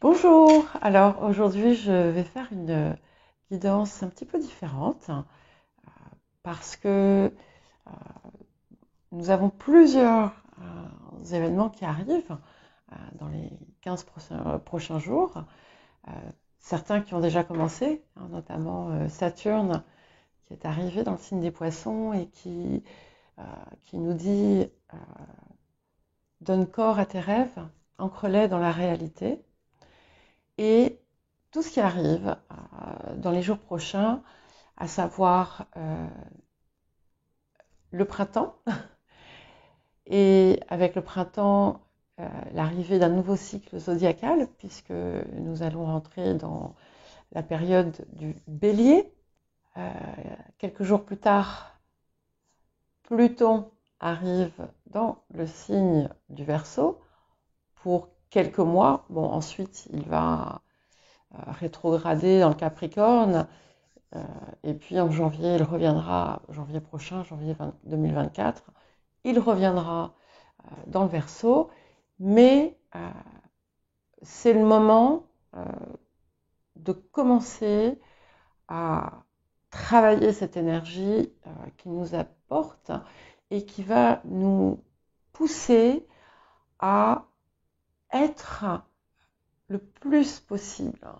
Bonjour, alors aujourd'hui je vais faire une guidance un petit peu différente parce que euh, nous avons plusieurs événements qui arrivent dans les 15 prochains jours. Euh, Certains qui ont déjà commencé, notamment Saturne qui est arrivé dans le signe des poissons et qui nous dit donne corps à tes rêves, ancre-les dans la réalité. Et tout ce qui arrive dans les jours prochains, à savoir le printemps, et avec le printemps, l'arrivée d'un nouveau cycle zodiacal, puisque nous allons rentrer dans la période du Bélier. Quelques jours plus tard, Pluton arrive dans le signe du Verseau pour quelques mois. Bon, ensuite, il va rétrograder dans le Capricorne. Et puis en janvier, il reviendra, janvier prochain, janvier 2024, il reviendra dans le Verseau, mais c'est le moment de commencer à travailler cette énergie qui nous apporte et qui va nous pousser à être le plus possible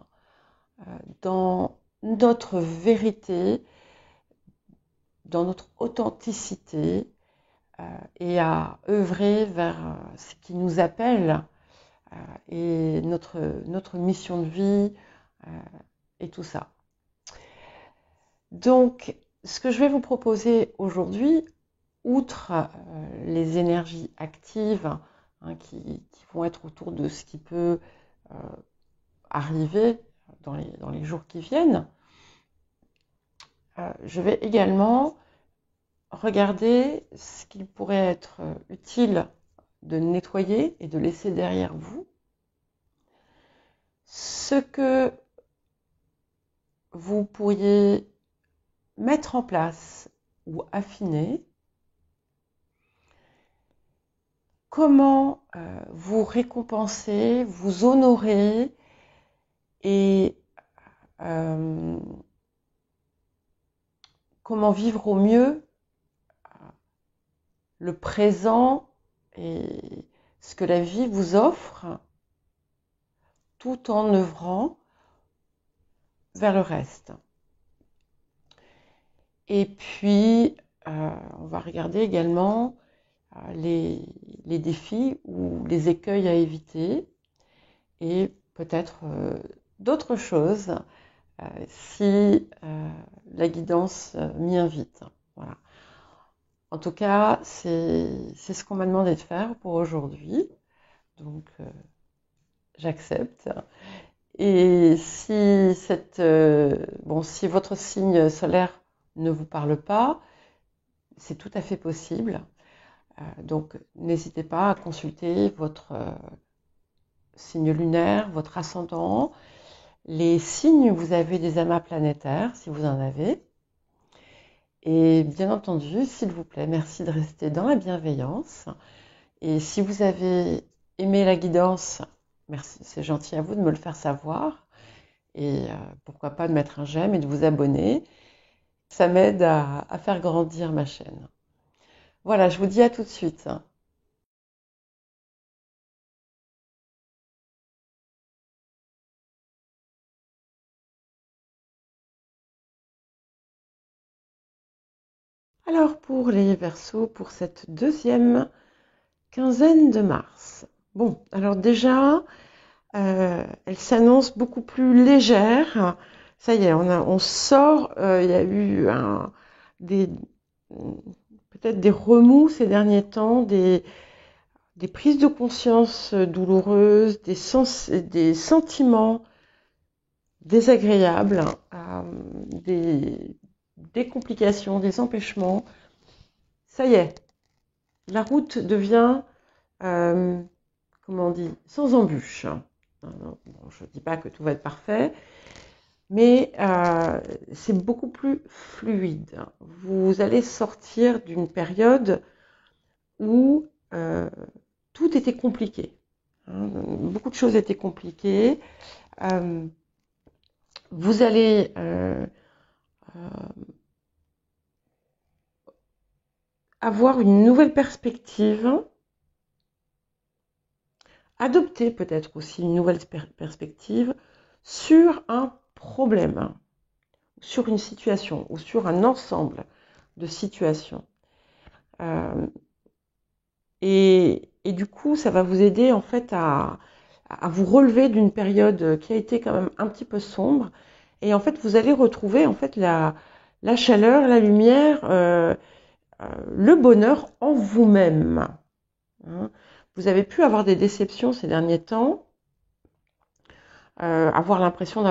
dans notre vérité, dans notre authenticité et à œuvrer vers ce qui nous appelle et notre mission de vie et tout ça. Donc, ce que je vais vous proposer aujourd'hui, outre les énergies actives qui vont être autour de ce qui peut arriver dans les jours qui viennent, je vais également regarder ce qu'il pourrait être utile de nettoyer et de laisser derrière vous, ce que vous pourriez mettre en place ou affiner, comment vous récompenser, vous honorer et comment vivre au mieux le présent et ce que la vie vous offre, tout en œuvrant vers le reste. Et puis, on va regarder également les défis ou les écueils à éviter et peut-être d'autres choses si la guidance m'y invite. Voilà. En tout cas, c'est ce qu'on m'a demandé de faire pour aujourd'hui. Donc, j'accepte. Et si si votre signe solaire ne vous parle pas, c'est tout à fait possible. Donc, n'hésitez pas à consulter votre signe lunaire, votre ascendant, les signes où vous avez des amas planétaires, si vous en avez. Et bien entendu, s'il vous plaît, merci de rester dans la bienveillance. Et si vous avez aimé la guidance, merci, c'est gentil à vous de me le faire savoir. Et pourquoi pas de mettre un j'aime et de vous abonner. Ça m'aide à faire grandir ma chaîne. Voilà, je vous dis à tout de suite. Alors pour les Verseaux, pour cette deuxième quinzaine de mars. Bon, alors déjà, elle s'annonce beaucoup plus légère. Ça y est, on sort, il y a eu peut-être des remous ces derniers temps, des prises de conscience douloureuses, des sentiments désagréables, des complications, des empêchements. Ça y est, la route devient, comment on dit, sans embûches. Bon, je ne dis pas que tout va être parfait, mais c'est beaucoup plus fluide. Vous allez sortir d'une période où tout était compliqué. hein. Beaucoup de choses étaient compliquées. Euh, vous allez avoir une nouvelle perspective, adopter peut-être aussi une nouvelle perspective sur un problème, sur une situation ou sur un ensemble de situations. Et du coup, ça va vous aider en fait à vous relever d'une période qui a été quand même un petit peu sombre. Et en fait, vous allez retrouver en fait la chaleur, la lumière, le bonheur en vous-même, hein. Vous avez pu avoir des déceptions ces derniers temps, avoir l'impression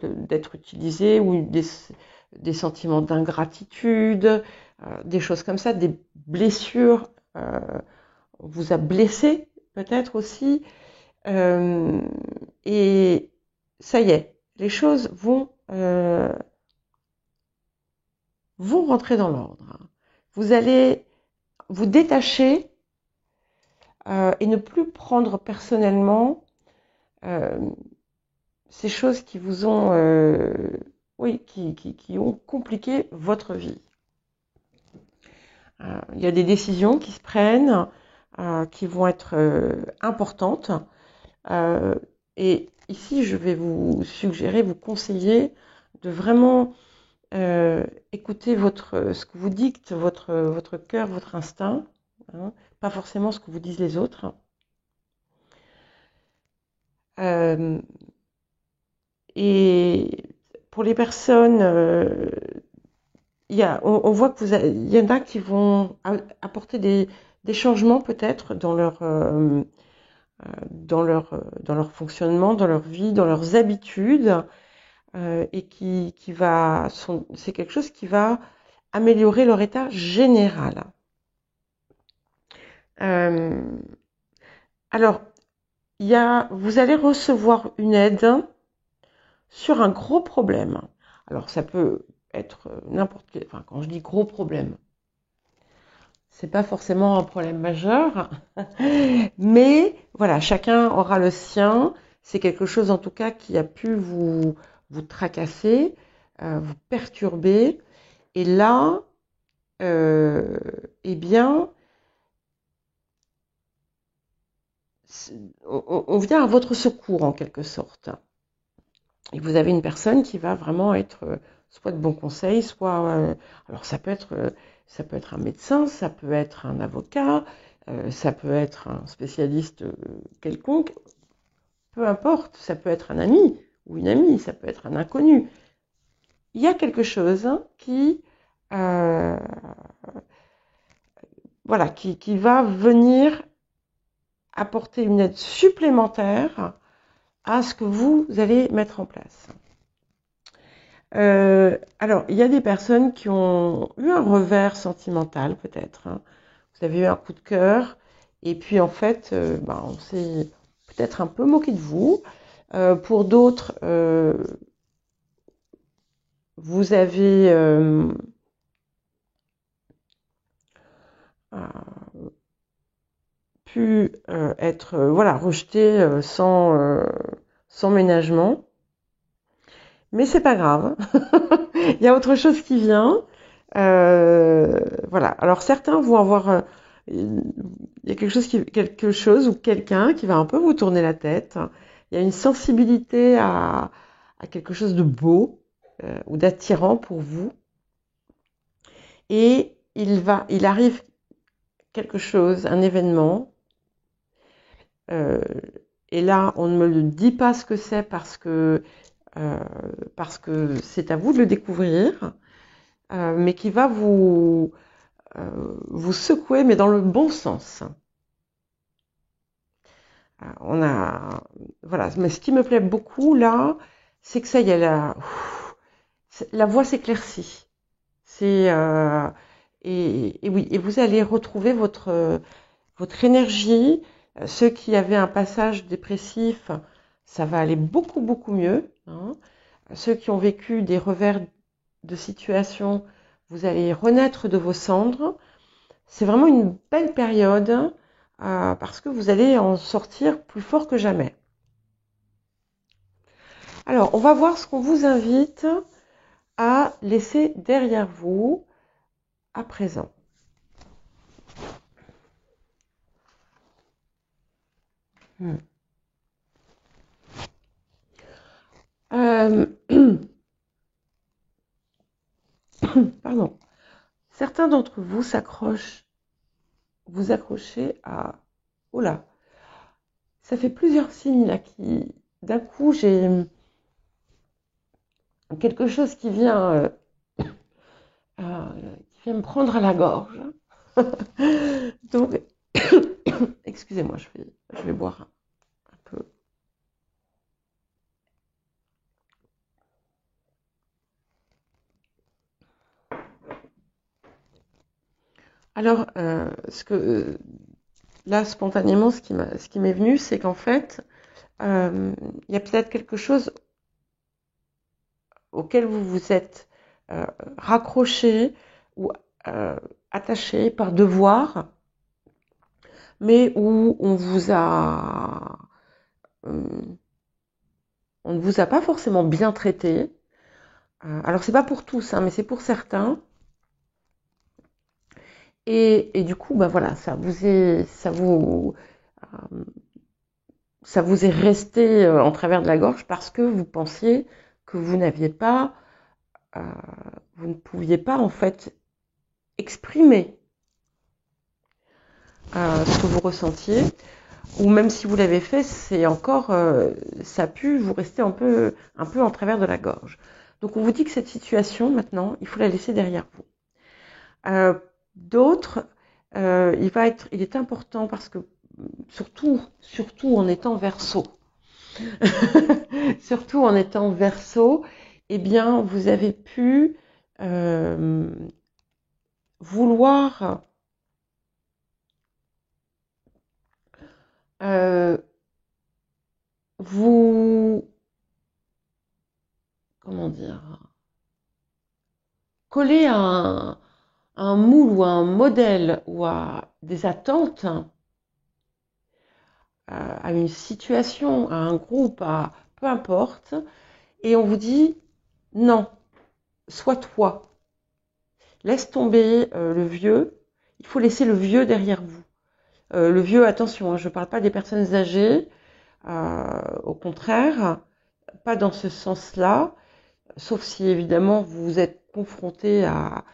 d'être utilisé ou des sentiments d'ingratitude, des choses comme ça, des blessures. On vous a blessé peut-être aussi. Et ça y est, les choses vont rentrer dans l'ordre. Vous allez vous détacher et ne plus prendre personnellement ces choses qui vous ont, qui ont compliqué votre vie. Il y a des décisions qui se prennent, qui vont être importantes. Et ici, je vais vous suggérer, vous conseiller de vraiment écouter ce que vous dicte votre cœur, votre instinct, hein, pas forcément ce que vous disent les autres. Et pour les personnes, on voit il y en a qui vont apporter des changements peut-être dans leur fonctionnement, dans leur vie, dans leurs habitudes, et c'est quelque chose qui va améliorer leur état général. Alors, vous allez recevoir une aide sur un gros problème. Alors, ça peut être n'importe quel, enfin, quand je dis gros problème, c'est pas forcément un problème majeur, mais voilà, chacun aura le sien. C'est quelque chose en tout cas qui a pu vous tracasser, vous perturber. Et là, eh bien, on vient à votre secours en quelque sorte. Et vous avez une personne qui va vraiment être soit de bons conseils, soit alors ça peut être un médecin, ça peut être un avocat, ça peut être un spécialiste quelconque, peu importe, ça peut être un ami ou une amie, ça peut être un inconnu. Il y a quelque chose qui voilà, qui va venir apporter une aide supplémentaire à ce que vous allez mettre en place. Alors, il y a des personnes qui ont eu un revers sentimental, peut-être, hein. Vous avez eu un coup de cœur, et puis en fait, on s'est peut-être un peu moqué de vous. Pour d'autres, vous avez pu être rejeté sans ménagement. Mais c'est pas grave. Il y a autre chose qui vient. Voilà. Alors certains vont avoir il y a quelque chose ou quelqu'un qui va un peu vous tourner la tête. Il y a une sensibilité à quelque chose de beau ou d'attirant pour vous. Et il arrive quelque chose, un événement. Et là, on ne me le dit pas ce que c'est parce que c'est à vous de le découvrir, mais qui va vous secouer, mais dans le bon sens. Voilà. Mais ce qui me plaît beaucoup là, c'est que ça y est, la voie s'éclaircit. Et oui, et vous allez retrouver votre énergie. Ceux qui avaient un passage dépressif, ça va aller beaucoup beaucoup mieux, hein. Ceux qui ont vécu des revers de situation, vous allez renaître de vos cendres. C'est vraiment une belle période parce que vous allez en sortir plus fort que jamais. Alors, on va voir ce qu'on vous invite à laisser derrière vous à présent. Pardon. Certains d'entre vous vous accrochez à... Oh là, ça fait plusieurs signes là qui... D'un coup, j'ai quelque chose qui vient me prendre à la gorge. Donc, excusez-moi, je vais boire un peu. Alors, là, spontanément, ce qui m'est venu, c'est qu'en fait, il y a peut-être quelque chose auquel vous vous êtes raccroché ou attaché par devoir, mais où on ne vous a pas forcément bien traité. Alors c'est pas pour tous, hein, mais c'est pour certains. Et du coup, bah voilà, ça vous est resté en travers de la gorge parce que vous pensiez que vous ne pouviez pas en fait exprimer ce que vous ressentiez, ou même si vous l'avez fait, c'est encore, ça a pu vous rester un peu en travers de la gorge. Donc on vous dit que cette situation, maintenant, il faut la laisser derrière vous. D'autres, il est important parce que, surtout en étant Verseau, surtout en étant Verseau, eh bien, vous avez pu vouloir vous, comment dire, coller à un moule ou à un modèle ou à des attentes, à une situation, à un groupe, à peu importe, et on vous dit non, sois toi. Laisse tomber le vieux. Il faut laisser le vieux derrière vous. Le vieux, attention, hein, je ne parle pas des personnes âgées. Au contraire, pas dans ce sens-là. Sauf si évidemment vous êtes confronté à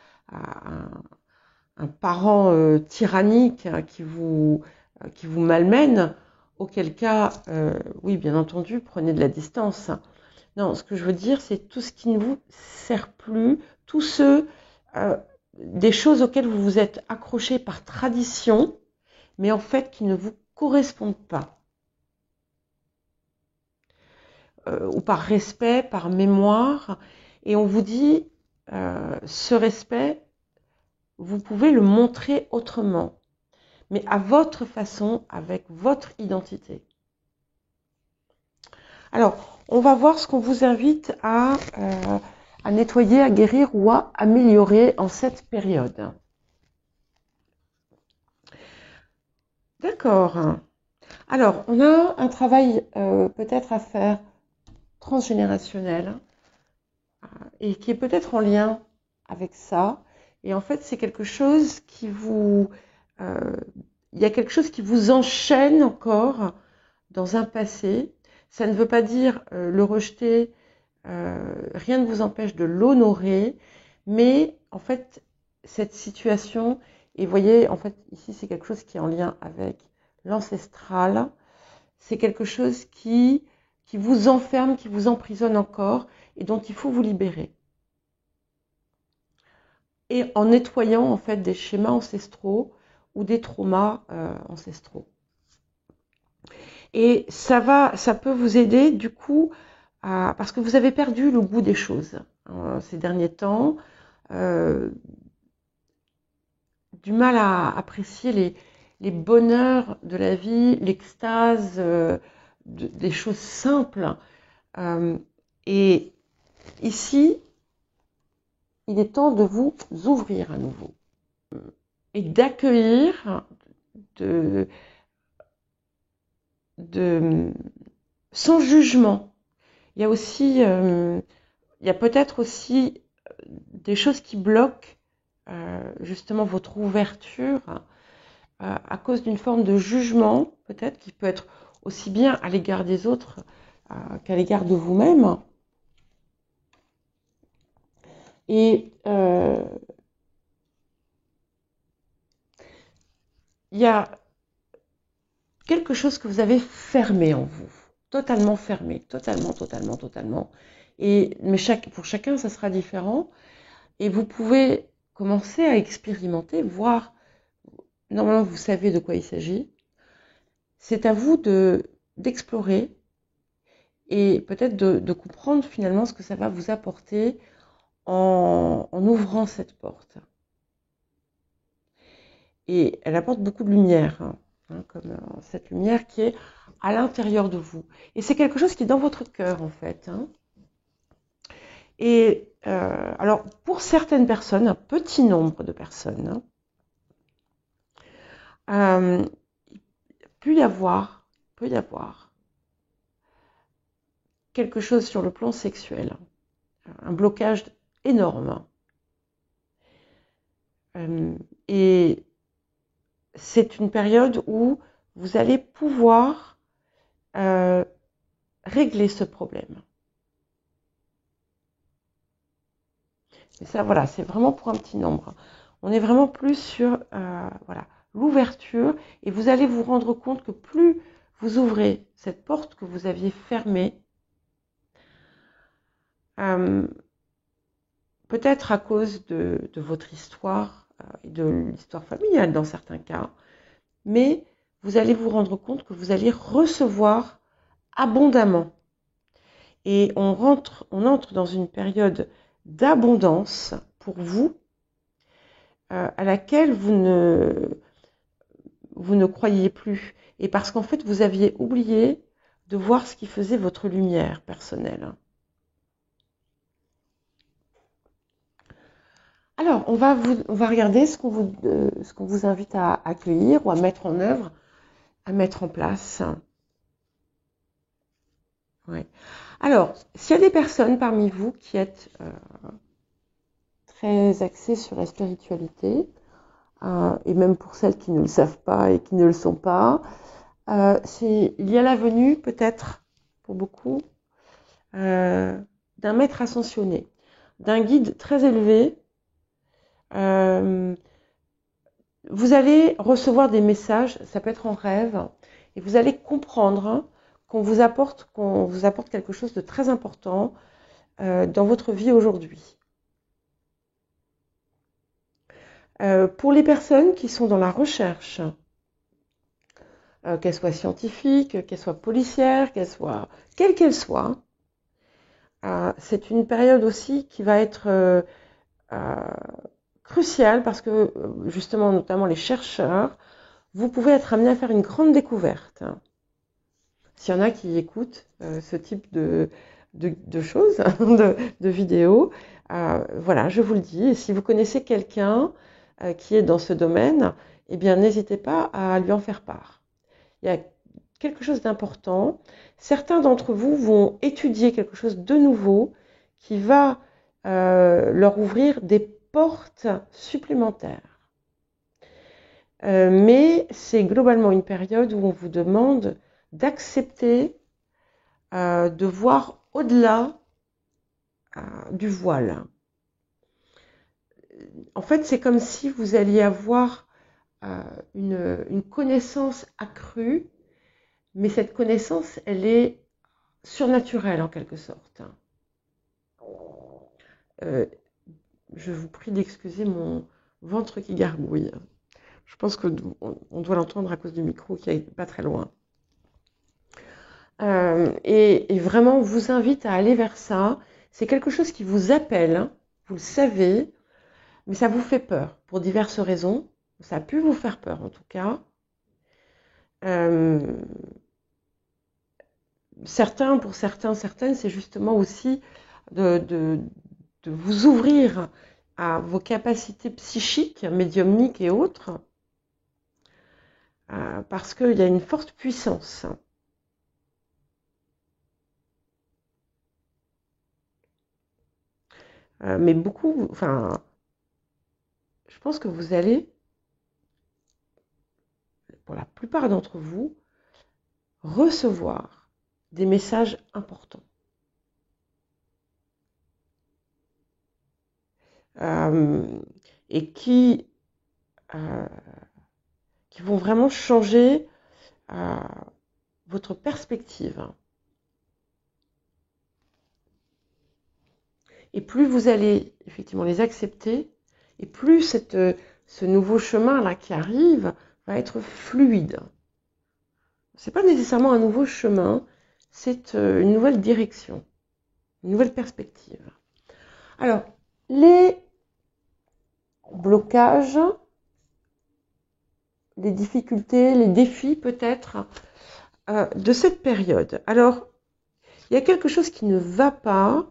un parent tyrannique hein, qui vous malmène. Auquel cas, oui, bien entendu, prenez de la distance. Non, ce que je veux dire, c'est tout ce qui ne vous sert plus, tous ceux, des choses auxquelles vous vous êtes accroché par tradition, mais en fait qui ne vous correspondent pas. Ou par respect, par mémoire. Et on vous dit, ce respect, vous pouvez le montrer autrement, mais à votre façon, avec votre identité. Alors, on va voir ce qu'on vous invite à nettoyer, à guérir ou à améliorer en cette période. D'accord. Alors, on a un travail peut-être à faire transgénérationnel et qui est peut-être en lien avec ça. Et en fait, c'est quelque chose qui vous... il y a quelque chose qui vous enchaîne encore dans un passé. Ça ne veut pas dire le rejeter, rien ne vous empêche de l'honorer, mais en fait, cette situation, et vous voyez, en fait, ici, c'est quelque chose qui est en lien avec l'ancestral, c'est quelque chose qui vous enferme, qui vous emprisonne encore, et dont il faut vous libérer. Et en nettoyant, en fait, des schémas ancestraux ou des traumas ancestraux. Et ça peut vous aider, du coup, parce que vous avez perdu le goût des choses ces derniers temps, du mal à apprécier les bonheurs de la vie, l'extase des choses simples. Et ici, il est temps de vous ouvrir à nouveau et d'accueillir, sans jugement. Il y a aussi, il y a peut-être aussi des choses qui bloquent justement votre ouverture à cause d'une forme de jugement, peut-être, qui peut être aussi bien à l'égard des autres qu'à l'égard de vous-même. Et il y a quelque chose que vous avez fermé en vous, totalement fermé, totalement. Mais pour chacun, ça sera différent. Et vous pouvez commencer à expérimenter, voir. Normalement, vous savez de quoi il s'agit. C'est à vous d'explorer et peut-être de comprendre finalement ce que ça va vous apporter en ouvrant cette porte. Et elle apporte beaucoup de lumière, comme cette lumière qui est à l'intérieur de vous. Et c'est quelque chose qui est dans votre cœur, en fait. Et alors, pour certaines personnes, un petit nombre de personnes, il peut y avoir quelque chose sur le plan sexuel, un blocage énorme. Et c'est une période où vous allez pouvoir régler ce problème. Et ça, voilà, c'est vraiment pour un petit nombre. On est vraiment plus sur l'ouverture, et vous allez vous rendre compte que plus vous ouvrez cette porte que vous aviez fermée, peut-être à cause de votre histoire et de l'histoire familiale dans certains cas, mais vous allez vous rendre compte que vous allez recevoir abondamment. Et on entre dans une période d'abondance pour vous, à laquelle vous ne croyiez plus. Et parce qu'en fait, vous aviez oublié de voir ce qui faisait votre lumière personnelle. Alors, on va regarder ce qu'on vous invite à accueillir ou à mettre en œuvre, à mettre en place. Ouais. Alors, s'il y a des personnes parmi vous qui êtes très axées sur la spiritualité, et même pour celles qui ne le savent pas et qui ne le sont pas, il y a la venue, peut-être, pour beaucoup, d'un maître ascensionné, d'un guide très élevé. Vous allez recevoir des messages, ça peut être en rêve, et vous allez comprendre qu'on vous apporte quelque chose de très important dans votre vie aujourd'hui. Pour les personnes qui sont dans la recherche, qu'elles soient scientifiques, qu'elles soient policières, quelle qu'elle soit, c'est une période aussi qui va être cruciale parce que justement, notamment les chercheurs, vous pouvez être amené à faire une grande découverte. S'il y en a qui écoutent ce type de choses, de vidéos, voilà, je vous le dis. Et si vous connaissez quelqu'un qui est dans ce domaine, eh bien, n'hésitez pas à lui en faire part. Il y a quelque chose d'important. Certains d'entre vous vont étudier quelque chose de nouveau qui va leur ouvrir des portes supplémentaires. Mais c'est globalement une période où on vous demande d'accepter de voir au-delà du voile. En fait, c'est comme si vous alliez avoir une connaissance accrue, mais cette connaissance, elle est surnaturelle en quelque sorte. Je vous prie d'excuser mon ventre qui gargouille. Je pense qu'on doit l'entendre à cause du micro qui est pas très loin. Et vraiment, on vous invite à aller vers ça. C'est quelque chose qui vous appelle, vous le savez, mais ça vous fait peur pour diverses raisons. Ça a pu vous faire peur en tout cas. Pour certaines, c'est justement aussi de vous ouvrir à vos capacités psychiques, médiumniques et autres, parce qu'il y a une forte puissance. mais beaucoup, enfin, je pense que vous allez, pour la plupart d'entre vous, recevoir des messages importants. Et euh, qui vont vraiment changer votre perspective. Et plus vous allez effectivement les accepter, et plus ce nouveau chemin là qui arrive va être fluide. C'est pas nécessairement un nouveau chemin, c'est une nouvelle direction, une nouvelle perspective. Alors, les blocages, les difficultés, les défis peut-être de cette période. Alors, il y a quelque chose qui ne va pas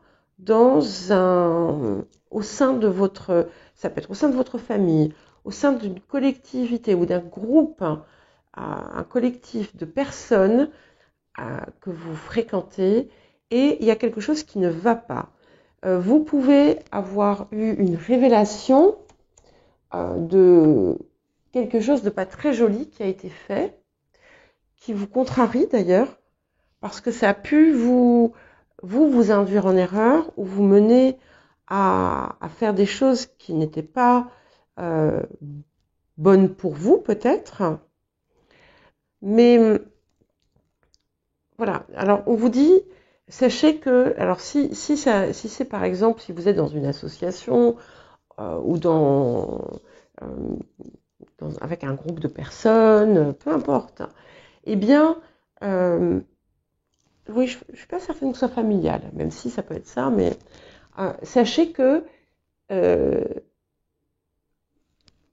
au sein de votre, ça peut être au sein de votre famille, au sein d'une collectivité ou d'un groupe, un collectif de personnes que vous fréquentez, et il y a quelque chose qui ne va pas. Vous pouvez avoir eu une révélation de quelque chose de pas très joli qui a été fait, qui vous contrarie d'ailleurs, parce que ça a pu vous induire en erreur ou vous mener à faire des choses qui n'étaient pas bonnes pour vous peut-être. Mais voilà, alors on vous dit, sachez que, alors si c'est par exemple, si vous êtes dans une association ou euh, avec un groupe de personnes, peu importe, eh bien, oui, je ne suis pas certaine que ce soit familial, même si ça peut être ça, mais sachez que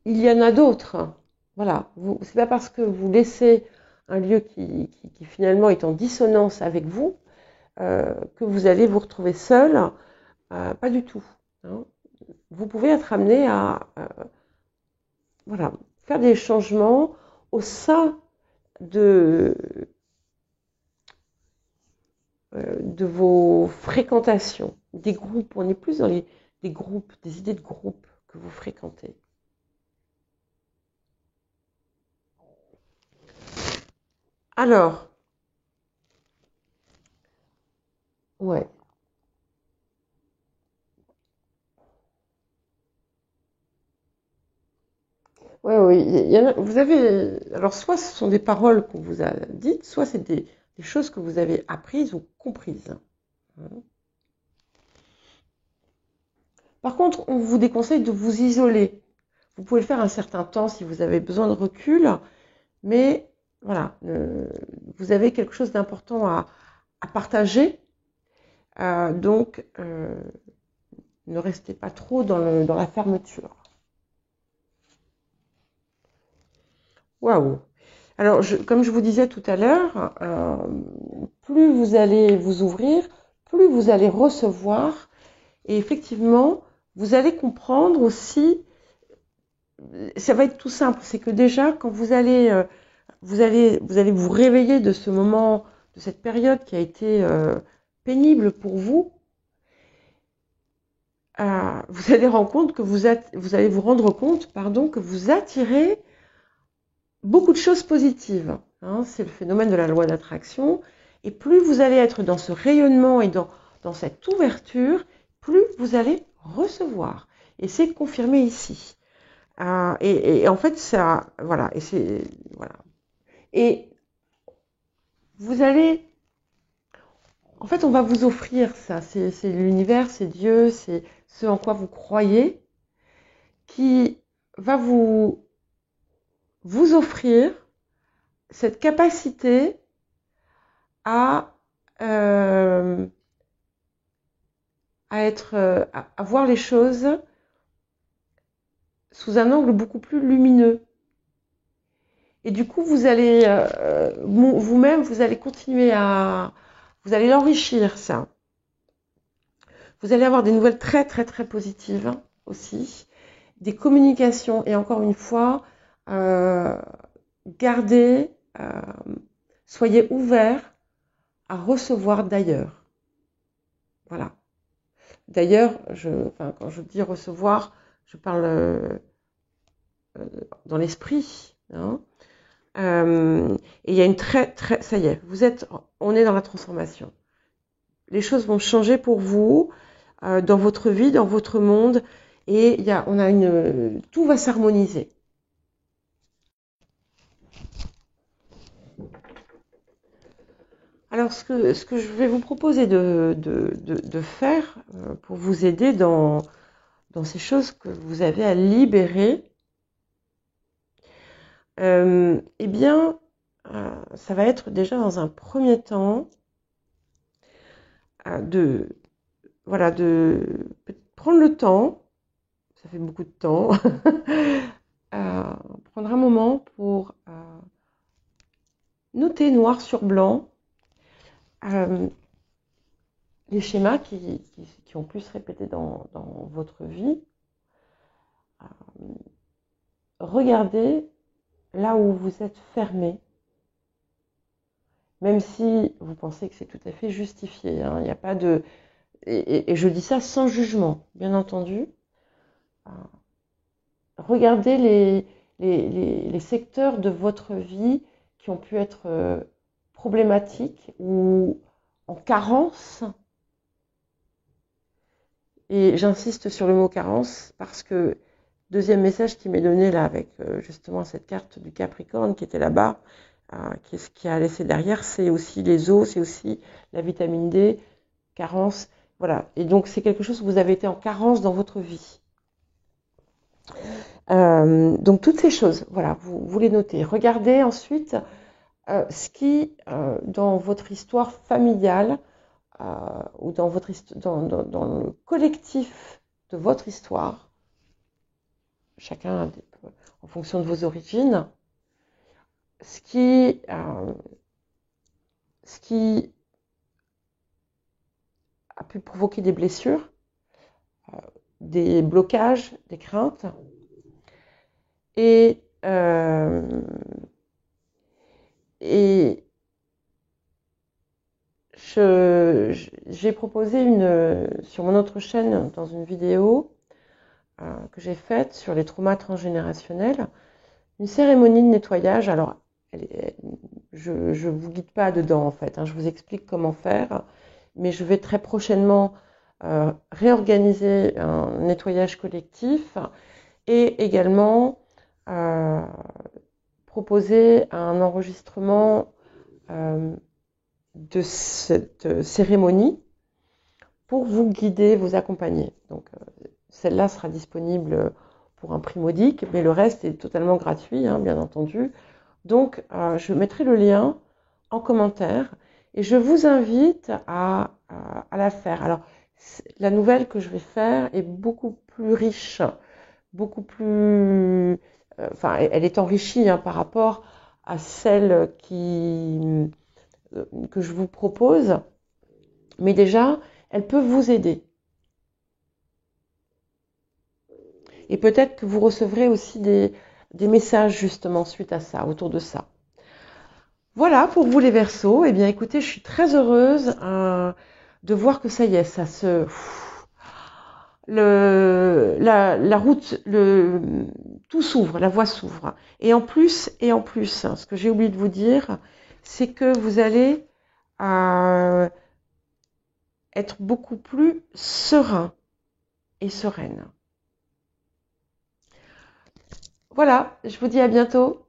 il y en a d'autres. Voilà, c'est pas parce que vous laissez un lieu qui finalement est en dissonance avec vous que vous allez vous retrouver seul. Pas du tout. Hein. Vous pouvez être amené à voilà, faire des changements au sein de vos fréquentations, des groupes. On est plus dans des groupes, des idées de groupe que vous fréquentez. Alors, ouais. Ouais, oui, vous avez, alors soit ce sont des paroles qu'on vous a dites, soit c'est des choses que vous avez apprises ou comprises. Par contre, on vous déconseille de vous isoler. Vous pouvez le faire un certain temps si vous avez besoin de recul, mais voilà, vous avez quelque chose d'important à partager, donc ne restez pas trop dans la fermeture. Waouh! Alors, comme je vous disais tout à l'heure, plus vous allez vous ouvrir, plus vous allez recevoir, et effectivement, vous allez comprendre aussi, ça va être tout simple, c'est que déjà, quand vous allez vous réveiller de ce moment, de cette période qui a été pénible pour vous, vous allez vous allez vous rendre compte, pardon, que vous attirez beaucoup de choses positives. Hein, c'est le phénomène de la loi d'attraction. Et plus vous allez être dans ce rayonnement et dans cette ouverture, plus vous allez recevoir. Et c'est confirmé ici. Et en fait, ça, voilà. Et c'est, voilà. Et vous allez, en fait, on va vous offrir ça. C'est l'univers, c'est Dieu, c'est ce en quoi vous croyez, qui va vous offrir cette capacité à, euh, à voir les choses sous un angle beaucoup plus lumineux. Et du coup, vous allez vous-même, vous allez continuer vous allez l'enrichir ça. Vous allez avoir des nouvelles très très très positives aussi, des communications et encore une fois, gardez, soyez ouverts à recevoir d'ailleurs. Voilà. D'ailleurs, quand je dis recevoir, je parle dans l'esprit, hein. Et il y a une ça y est, on est dans la transformation. Les choses vont changer pour vous, dans votre vie, dans votre monde, et tout va s'harmoniser. Alors, ce que je vais vous proposer de faire pour vous aider dans ces choses que vous avez à libérer, eh bien, ça va être déjà dans un premier temps de prendre le temps, ça fait beaucoup de temps, prendre un moment pour noter noir sur blanc les schémas qui ont pu se répéter dans votre vie. Regardez là où vous êtes fermé, même si vous pensez que c'est tout à fait justifié, hein, il n'y a pas de... Et je dis ça sans jugement, bien entendu. Regardez les secteurs de votre vie qui ont pu être problématiques ou en carence. Et j'insiste sur le mot carence parce que deuxième message qui m'est donné là avec justement cette carte du Capricorne qui était là-bas, qu'est-ce qui a laissé derrière, c'est aussi les os, c'est aussi la vitamine D, carence, voilà. Et donc c'est quelque chose où vous avez été en carence dans votre vie. Donc toutes ces choses, voilà, vous les notez. Regardez ensuite ce qui, dans votre histoire familiale ou dans le collectif de votre histoire, chacun en fonction de vos origines, ce qui a pu provoquer des blessures, des blocages, des craintes. Et j'ai proposé sur mon autre chaîne, dans une vidéo que j'ai faite sur les traumas transgénérationnels, une cérémonie de nettoyage. Alors, je ne vous guide pas dedans en fait, hein, je vous explique comment faire, mais je vais très prochainement réorganiser un nettoyage collectif et également proposer un enregistrement de cette cérémonie pour vous guider, vous accompagner. Donc celle-là sera disponible pour un prix modique, mais le reste est totalement gratuit, hein, bien entendu. Donc je mettrai le lien en commentaire et je vous invite à la faire. Alors la nouvelle que je vais faire est beaucoup plus riche, beaucoup plus... elle est enrichie hein, par rapport à celle que je vous propose, mais déjà, elle peut vous aider. Et peut-être que vous recevrez aussi des messages justement suite à ça, autour de ça. Voilà pour vous les Verseaux. Eh bien écoutez, je suis très heureuse de voir que ça y est, ça se... la route, tout s'ouvre, la voie s'ouvre. Et en plus, ce que j'ai oublié de vous dire, c'est que vous allez être beaucoup plus serein et sereine. Voilà, je vous dis à bientôt.